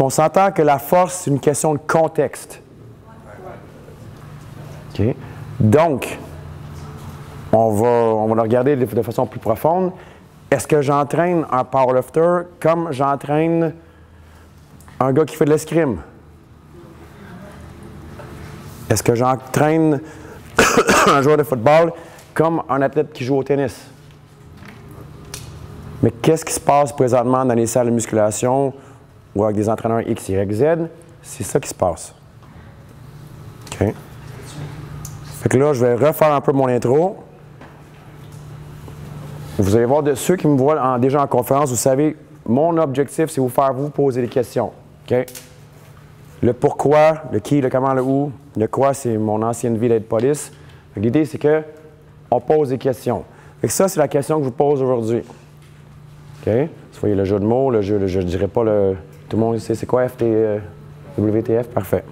qu'on s'entend que la force, c'est une question de contexte. OK? Donc, on va le regarder de façon plus profonde. Est-ce que j'entraîne un powerlifter comme j'entraîne un gars qui fait de l'escrime? Est-ce que j'entraîne un joueur de football comme un athlète qui joue au tennis? Mais qu'est-ce qui se passe présentement dans les salles de musculation ou avec des entraîneurs X, Y, Z? C'est ça qui se passe. OK? Fait que là, je vais refaire un peu mon intro. Vous allez voir, de ceux qui me voient déjà en conférence, vous savez, mon objectif, c'est vous faire vous poser des questions. OK? Le pourquoi, le qui, le comment, le où. Le quoi, c'est mon ancienne vie d'être police. L'idée, c'est qu'on pose des questions. Fait que ça, c'est la question que je vous pose aujourd'hui. OK? Vous voyez le jeu de mots, je ne dirais pas le... Tout le monde sait c'est quoi WTF? Parfait.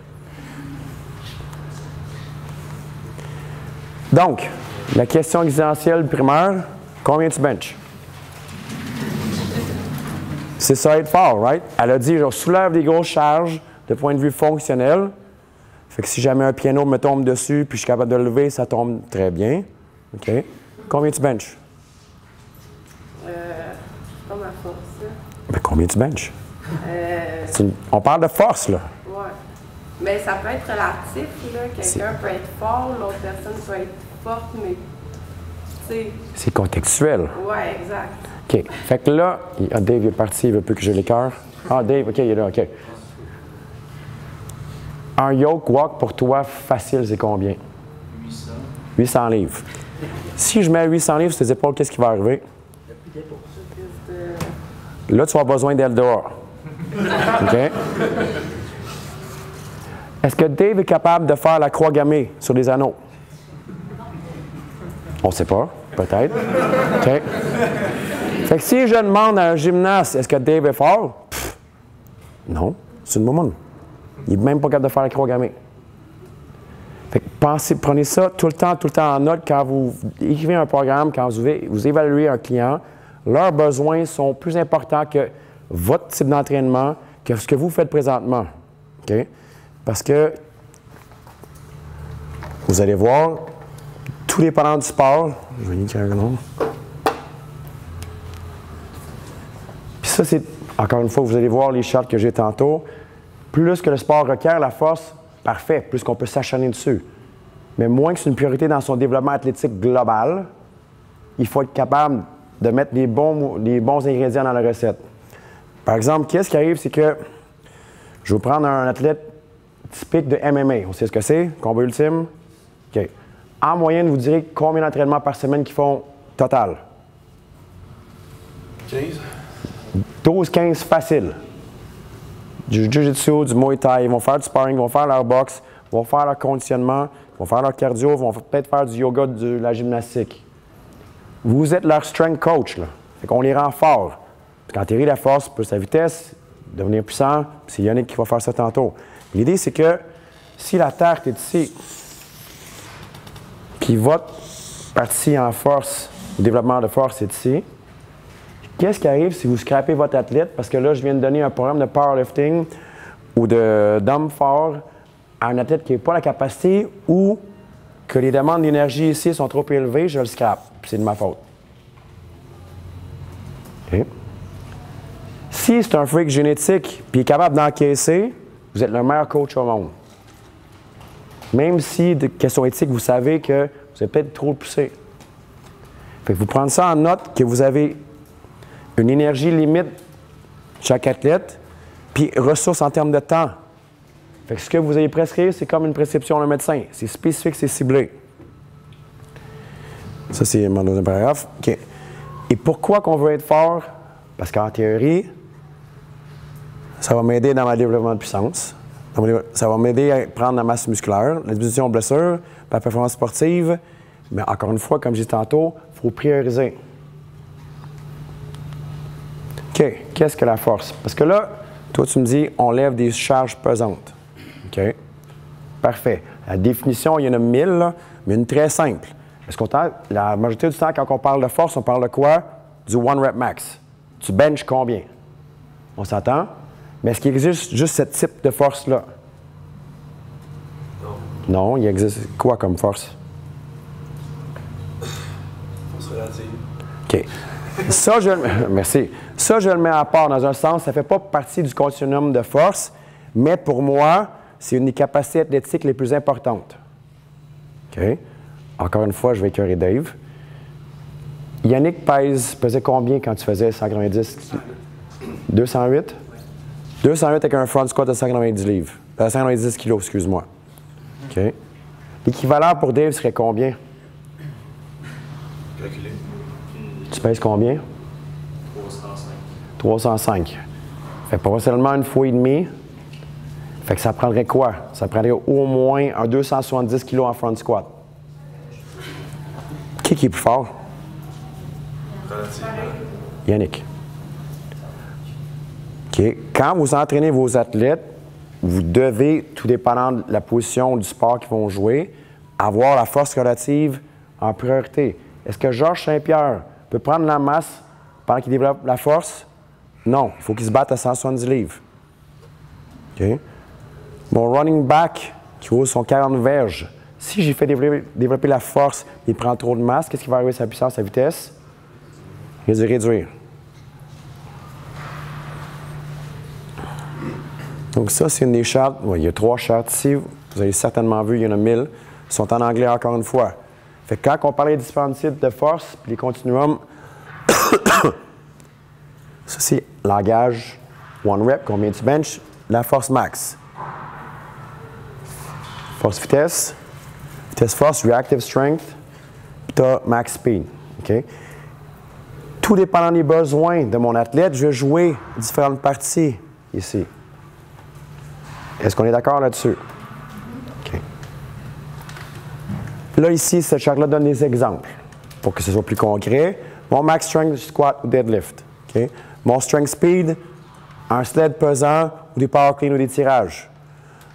Donc, la question existentielle primaire, combien tu benches? C'est ça être fort, right? Elle a dit, je soulève des grosses charges de point de vue fonctionnel. Fait que si jamais un piano me tombe dessus puis je suis capable de le lever, ça tombe très bien. OK? Combien tu benches? Pas ma force. Ben, combien tu benches? On parle de force, là. Oui. Mais ça peut être relatif, là. Quelqu'un peut être fort, l'autre personne peut être forte, mais tu sais. C'est contextuel. Oui, exact. OK. Fait que là, Dave est parti, il veut plus que j'ai les cœurs. Ah, Dave, OK, il est là, OK. Un yoke walk pour toi, facile, c'est combien? 800. 800 livres. Si je mets 800 livres sur tes épaules, qu'est-ce qui va arriver? Là, tu vas avoir besoin d'aile dehors. OK? Est-ce que Dave est capable de faire la croix gammée sur les anneaux? On ne sait pas, peut-être. OK? Fait que si je demande à un gymnaste, est-ce que Dave est fort? Pff, non, c'est une moumoune. Il n'est même pas capable de faire la croix gammée. Fait que prenez ça tout le temps en note quand vous écrivez un programme, quand vous évaluez un client. Leurs besoins sont plus importants que votre type d'entraînement, que ce que vous faites présentement. OK? Parce que vous allez voir, tous les parents du sport, je vais écrire un nom. Puis ça, c'est, encore une fois, vous allez voir les chartes que j'ai tantôt. Plus que le sport requiert la force, parfait, plus qu'on peut s'acharner dessus. Mais moins que c'est une priorité dans son développement athlétique global, il faut être capable de mettre les bons ingrédients dans la recette. Par exemple, qu'est-ce qui arrive, c'est que je vais prendre un athlète typique de MMA. On sait ce que c'est, combat ultime. OK. En moyenne, vous direz combien d'entraînements par semaine qu'ils font total? 15. 12-15 facile. Du jiu-jitsu, du muay thai, ils vont faire du sparring, ils vont faire leur boxe, ils vont faire leur conditionnement, ils vont faire leur cardio, ils vont peut-être faire du yoga, de la gymnastique. Vous êtes leur strength coach, là. Fait qu'on les rend forts. Quand tu la force, plus la vitesse, devenir puissant, c'est Yannick qui va faire ça tantôt. L'idée, c'est que si la terre est ici, puis votre partie en force, le développement de force est ici, qu'est-ce qui arrive si vous scrapez votre athlète? Parce que là, je viens de donner un programme de powerlifting ou d'homme fort à un athlète qui n'a pas la capacité ou que les demandes d'énergie ici sont trop élevées, je le scrape. Puis c'est de ma faute. Okay. Si c'est un freak génétique et il est capable d'encaisser, vous êtes le meilleur coach au monde. Même si, de question éthique, vous savez que vous avez peut-être trop poussé. Fait que vous prenez ça en note que vous avez une énergie limite chaque athlète, puis ressources en termes de temps. Fait que ce que vous allez prescrire, c'est comme une prescription d'un médecin. C'est spécifique, c'est ciblé. Ça, c'est mon deuxième paragraphe. OK. Et pourquoi qu'on veut être fort? Parce qu'en théorie, ça va m'aider dans mon développement de puissance. Ça va m'aider à prendre la masse musculaire, la diminution de blessures, la performance sportive. Mais encore une fois, comme je disais tantôt, il faut prioriser. OK. Qu'est-ce que la force? Parce que là, toi, tu me dis, on lève des charges pesantes. OK. Parfait. La définition, il y en a 1000, là, mais une très simple. Est-ce qu'on la majorité du temps, quand on parle de force, on parle de quoi? Du one rep max. Tu benches combien? On s'entend? Mais est-ce qu'il existe juste ce type de force-là? Non. Non, il existe quoi comme force? Force relative. OK. Ça, merci. Ça, je le mets à part dans un sens. Ça ne fait pas partie du continuum de force, mais pour moi, c'est une des capacités athlétiques les plus importantes. OK? Encore une fois, je vais écœurer Dave. Yannick pesait combien quand tu faisais 190? 208? Oui. 208 avec un front squat de 190 livres. 190 kilos, excuse-moi. OK. L'équivalent pour Dave serait combien? Calculé. Tu pèses combien? 305. 305. Fait pas seulement une fois et demie. Fait que ça prendrait quoi? Ça prendrait au moins un 270 kg en front squat. Qui est plus fort? Relativement. Yannick. OK. Quand vous entraînez vos athlètes, vous devez, tout dépendant de la position du sport qu'ils vont jouer, avoir la force relative en priorité. Est-ce que Georges Saint-Pierre peut prendre la masse pendant qu'il développe la force? Non. Il faut qu'il se batte à 170 livres. OK. Mon running back qui roule son 40 verges, si j'ai fait développer la force et il prend trop de masse, qu'est-ce qui va arriver à sa puissance, sa vitesse? Il va réduire. Donc ça, c'est une des chartes. Oui, il y a 3 chartes ici. Vous avez certainement vu, il y en a 1000. Ils sont en anglais encore une fois. Fait que quand on parlait des différents types de force, puis les continuums, ça c'est langage, one rep, combien tu benches, la force max. Force vitesse, vitesse force, reactive strength, puis tu as max speed. Okay? Tout dépendant des besoins de mon athlète, je vais jouer différentes parties ici. Est-ce qu'on est d'accord là-dessus? Okay. Là, ici, cette charte-là donne des exemples pour que ce soit plus concret. Mon max strength, squat ou deadlift. Okay? Mon strength speed, un sled pesant ou des power clean ou des tirages.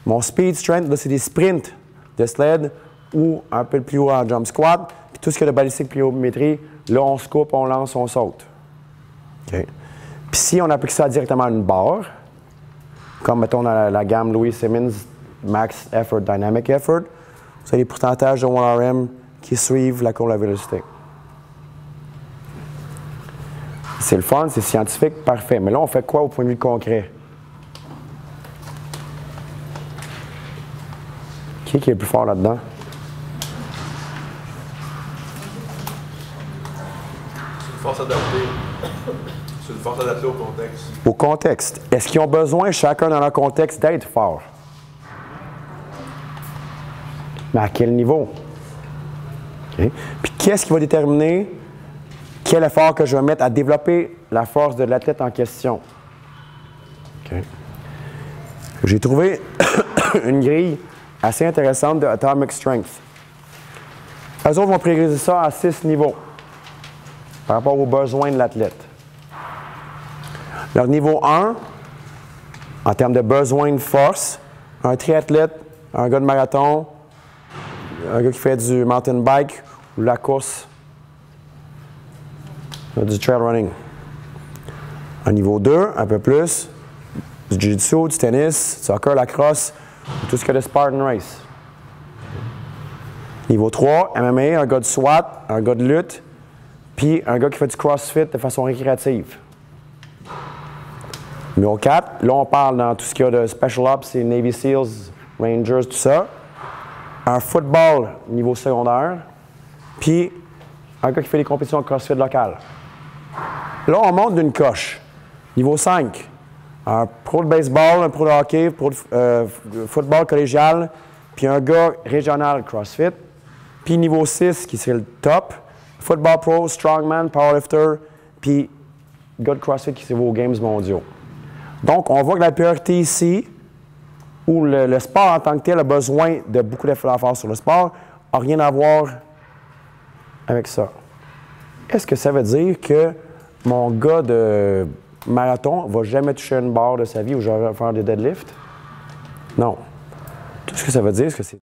Mon speed strength, là, c'est des sprints de sled ou un peu plus haut en jump squat. Puis tout ce qui est de balistique pliométrie, là, on se coupe, on lance, on saute. Okay? Puis si on applique ça directement à une barre, comme mettons dans la gamme Louis Simmons Max Effort, Dynamic Effort, vous avez les pourcentages de 1RM qui suivent la courbe de la vélocité. C'est le fun, c'est scientifique, parfait. Mais là, on fait quoi au point de vue concret? Qui est le plus fort là-dedans? C'est une force adaptée. C'est une force adaptée au contexte. Au contexte. Est-ce qu'ils ont besoin, chacun dans leur contexte, d'être fort? Mais à quel niveau? Okay. Puis qu'est-ce qui va déterminer quel effort que je vais mettre à développer la force de l'athlète en question? Okay. J'ai trouvé une grille assez intéressante de Atomic Strength. Eux autres vont prioriser ça à 6 niveaux par rapport aux besoins de l'athlète. Leur niveau 1, en termes de besoin de force, un triathlète, un gars de marathon, un gars qui fait du mountain bike ou la course, du trail running. Un niveau 2, un peu plus, du jiu-jitsu, du tennis, du soccer, la crosse, tout ce qu'il y a de Spartan Race. Niveau 3, MMA, un gars de SWAT, un gars de lutte, puis un gars qui fait du CrossFit de façon récréative. Numéro 4, là on parle dans tout ce qu'il y a de Special Ops, c'est Navy Seals, Rangers, tout ça. Un football niveau secondaire, puis un gars qui fait des compétitions de CrossFit locales. Là, on monte d'une coche. Niveau 5, un pro de baseball, un pro de hockey, pro de football collégial, puis un gars régional CrossFit. Puis niveau 6, qui serait le top, football pro, strongman, powerlifter, puis gars de CrossFit qui s'est aux Games mondiaux. Donc, on voit que la priorité ici, où le sport en tant que tel a besoin de beaucoup d'efforts sur le sport, n'a rien à voir avec ça. Est-ce que ça veut dire que mon gars de marathon ne va jamais toucher une barre de sa vie ou je vais faire des deadlifts? Non. Tout ce que ça veut dire, c'est que c'est